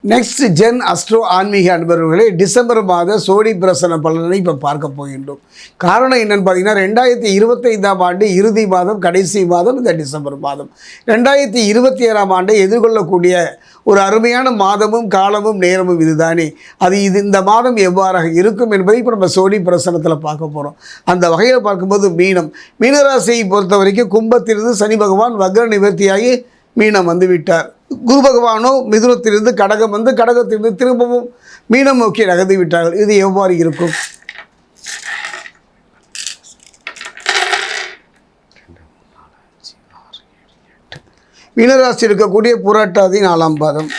Next gen astro ஆன்மீக அன்பர்களே, December மாத சோழி பிரசன பலனை இப்போ பார்க்க போகின்றோம். காரணம் என்னென்னு பார்த்தீங்கன்னா, 2025ஆம் ஆண்டு இறுதி மாதம், கடைசி மாதம் இந்த டிசம்பர் மாதம். 2027ஆம் ஆண்டை எதிர்கொள்ளக்கூடிய ஒரு அருமையான மாதமும் காலமும் நேரமும் இதுதானே. இந்த மாதம் எவ்வாறாக இருக்கும் என்பதை இப்போ நம்ம சோழி பிரசனத்தில் பார்க்க போகிறோம். அந்த வகையில் பார்க்கும்போது மீனராசியை பொறுத்த வரைக்கும் கும்பத்திலிருந்து சனி பகவான் வக்ர நிவர்த்தியாகி மீனம் வந்து விட்டார். குரு பகவானோ மிதுனத்திலிருந்து கடகம் வந்து கடகத்திலிருந்து திரும்பவும் மீனம் நோக்கி நகர்ந்து விட்டார்கள். இது எவ்வாறு இருக்கும்? மீனராசியில் இருக்கக்கூடிய புரட்டாதி 4ஆம் பாதம்,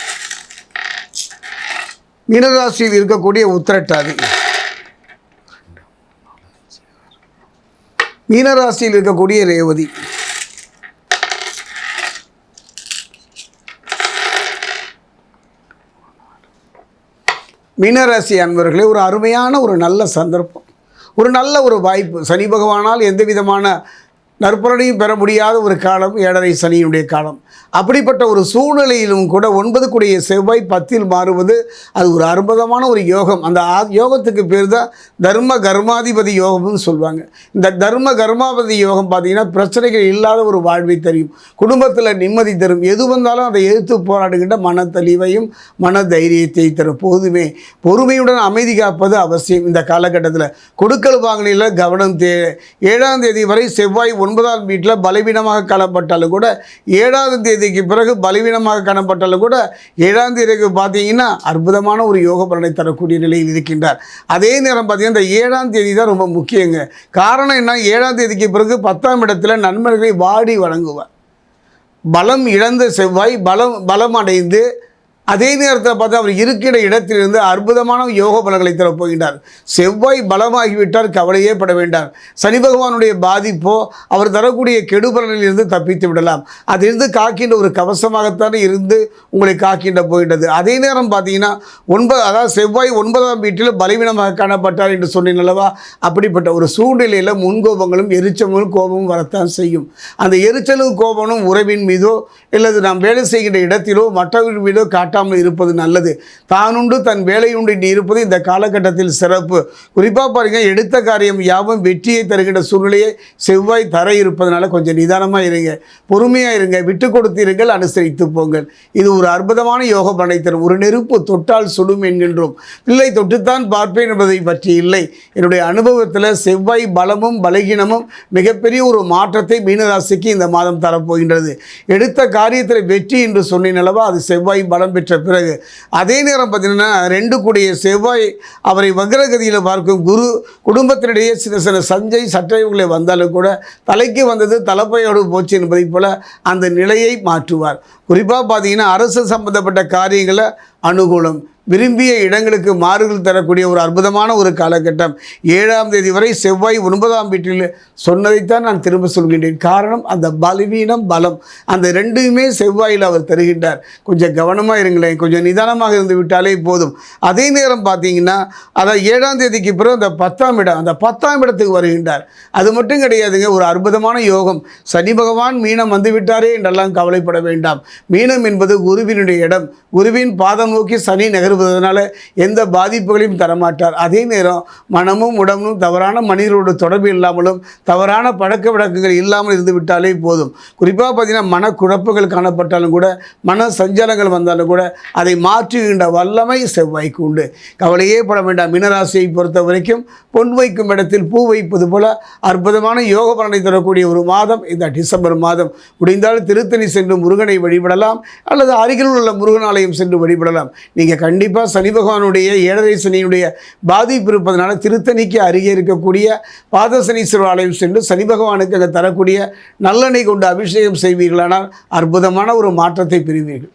மீனராசியில் இருக்கக்கூடிய உத்திரட்டாதி, மீனராசியில் இருக்கக்கூடிய ரேவதி, மீனராசி அன்பர்களே, ஒரு அருமையான ஒரு நல்ல சந்தர்ப்பம், ஒரு நல்ல ஒரு வாய்ப்பு. சனி பகவானால் எந்த விதமான நற்பலனையும் பெற முடியாத ஒரு காலம் 7.5 சனியினுடைய காலம். அப்படிப்பட்ட ஒரு சூழ்நிலையிலும் கூட 9 கூடிய செவ்வாய் 10இல் மாறுவது அது ஒரு அற்புதமான ஒரு யோகம். அந்த யோகத்துக்கு பேர் தான் தர்ம கர்மாதிபதி யோகம்னு சொல்லுவாங்க. இந்த தர்ம கர்மாதிபதி யோகம் பார்த்திங்கன்னா பிரச்சனைகள் இல்லாத ஒரு வாழ்வை தரும், குடும்பத்தில் நிம்மதி தரும், எது வந்தாலும் அதை எதிர்த்து போராடுகின்ற மன தெளிவையும் மன தைரியத்தை தரும். போதுமே பொறுமையுடன் அமைதி காப்பது அவசியம். இந்த காலகட்டத்தில் கொடுக்கல் வாங்கலில் கவனம் தேவை. 7ஆம் தேதி வரை செவ்வாய் 9ஆம் வீட்டில் பலவீனமாக காணப்பட்டாலும் கூட 7ஆம் தேதிக்கு பிறகு பலவீனமாக காணப்பட்டாலும் கூட 7ஆம் தேதிக்கு பார்த்தீங்கன்னா அற்புதமான ஒரு யோக பலனை தரக்கூடிய நிலையில் இருக்கின்றார். அதே நேரம் பார்த்தீங்கன்னா இந்த 7ஆம் தேதி தான் ரொம்ப முக்கியங்க. காரணம் என்ன? 7ஆம் தேதிக்கு பிறகு 10ஆம் இடத்துல நன்மைகளை வாடி வழங்குவார். பலம் இழந்த செவ்வாய் பலம் அடைந்து அதே நேரத்தில் பார்த்தா அவர் இருக்கிற இடத்திலிருந்து அற்புதமான யோக பலன்களை தரப்போகின்றார். செவ்வாய் பலமாகிவிட்டார், கவலையே பட வேண்டாம். சனி பகவானுடைய பாதிப்போ அவர் தரக்கூடிய கெடு பலனிலிருந்து தப்பித்து விடலாம். அதிலிருந்து காக்கின்ற ஒரு கவசமாகத்தான் இருந்து உங்களை காக்கின்ற போகின்றது. அதே நேரம் பார்த்தீங்கன்னா அதாவது செவ்வாய் 9ஆம் வீட்டில் பலவீனமாக காணப்பட்டார் என்று சொன்னேன் அல்லவா. அப்படிப்பட்ட ஒரு சூழ்நிலையில் முன்கோபங்களும் எரிச்சலும் கோபமும் வரத்தான் செய்யும். அந்த எரிச்சலும் கோபமும் உறவின் மீதோ இல்லது நாம் வேலை செய்கின்ற இடத்திலோ மற்றவர்கள் மீதோ காட்டாமல் இருப்பது நல்லது. தானுண்டு தன் வேலையுண்டு இருப்பது இந்த காலகட்டத்தில் சிறப்பு. குறிப்பாக பாருங்க, எடுத்த காரியம் யாவும் வெற்றியை தருகின்ற சூழ்நிலையை செவ்வாய் தர இருப்பதனால கொஞ்சம் நிதானமாக இருங்க, பொறுமையாக இருங்க, விட்டு கொடுத்தீர்கள், அனுசரித்து போங்கள். இது ஒரு அற்புதமான யோக பலனை தரும். ஒரு நெருப்பு தொட்டால் சுடும் என்கின்றோம், பிள்ளை தொட்டுத்தான் பார்ப்பேன் என்பதை பற்றி இல்லை. என்னுடைய அனுபவத்தில் செவ்வாய் பலமும் பலகீனமும் மிகப்பெரிய ஒரு மாற்றத்தை மீனராசிக்கு இந்த மாதம் தரப்போகின்றது. எடுத்த காரியத்தில் வெற்றி என்று சொன்னேன் அல்லவா, அது செவ்வாய் பலம் பெற்ற பிறகு. அதே நேரம் பார்த்தீங்கன்னா 2 கூடிய செவ்வாய் அவரை வக்ரகதியில் பார்க்கும் குரு குடும்பத்தினிடையே சின்ன சின்ன சட்டைகளை வந்தாலும் கூட தலைக்கு வந்தது தலைப்பையோடு போச்சு என்பதை போல அந்த நிலையை மாற்றுவார். குறிப்பாக பார்த்தீங்கன்னா அரசு சம்பந்தப்பட்ட காரியங்களை அனுகூலம், விரும்பிய இடங்களுக்கு மாறுதல் தரக்கூடிய ஒரு அற்புதமான ஒரு காலகட்டம். 7ஆம் தேதி வரை செவ்வாய் 9ஆம் வீட்டில் சொன்னதைத்தான் நான் திரும்ப சொல்கின்றேன். காரணம் அந்த பலவீனம் பலம் அந்த ரெண்டுமே செவ்வாயில் அவர் தருகின்றார். கொஞ்சம் கவனமாக இருங்களேன், கொஞ்சம் நிதானமாக இருந்து விட்டாலே போதும். அதே நேரம் பார்த்தீங்கன்னா அதாவது 7ஆம் தேதிக்கு பிறகு அந்த 10ஆம் இடம், அந்த 10ஆம் இடத்துக்கு வருகின்றார். அது மட்டும் கிடையாதுங்க, ஒரு அற்புதமான யோகம். சனி பகவான் மீனம் வந்து விட்டாரே என்றெல்லாம் கவலைப்பட வேண்டாம். மீனம் என்பது குருவினுடைய இடம். குருவின் பாதம் நோக்கி சனி நகர்வதனால எந்த பாதிப்புகளையும் தரமாட்டார். அதே நேரம் மனமும் உடம்பும் தவறான மனிதர்களோட தொடர்பு இல்லாமலும் தவறான பழக்க வழக்கங்கள் இல்லாமல் இருந்து விட்டாலே போதும். குறிப்பாக பார்த்தீங்கன்னா மனக்குழப்பங்கள் காணப்பட்டாலும் கூட, மன சஞ்சலங்கள் வந்தாலும் கூட அதை மாற்றுகின்ற வல்லமை செவ்வாய்க்கு உண்டு. கவலையே பட வேண்டாம். மீனராசியை பொறுத்த வரைக்கும் பொன் வைக்கும் இடத்தில் பூ வைப்பது போல அற்புதமான யோக பலனை தரக்கூடிய ஒரு மாதம் இந்த டிசம்பர் மாதம். முடிந்தால் திருத்தணி சென்று முருகனை வழிபடலாம், அல்லது அருகில் உள்ள முருகன் ஆலயம் சென்று வழிபடலாம். நீங்கள் கண்டிப்பாக சனி பகவானுடைய 7.5 சனியினுடைய பாதிப்பு இருப்பதனால திருத்தணிக்கு அருகே இருக்கக்கூடிய பாதசனீஸ்வரர் ஆலயம் சென்று சனி பகவானுக்கு அங்கே தரக்கூடிய நல்லெண்ணெய் கொண்டு அபிஷேகம் செய்வீர்களானால் அற்புதமான ஒரு மாற்றத்தை பெறுவீர்கள்.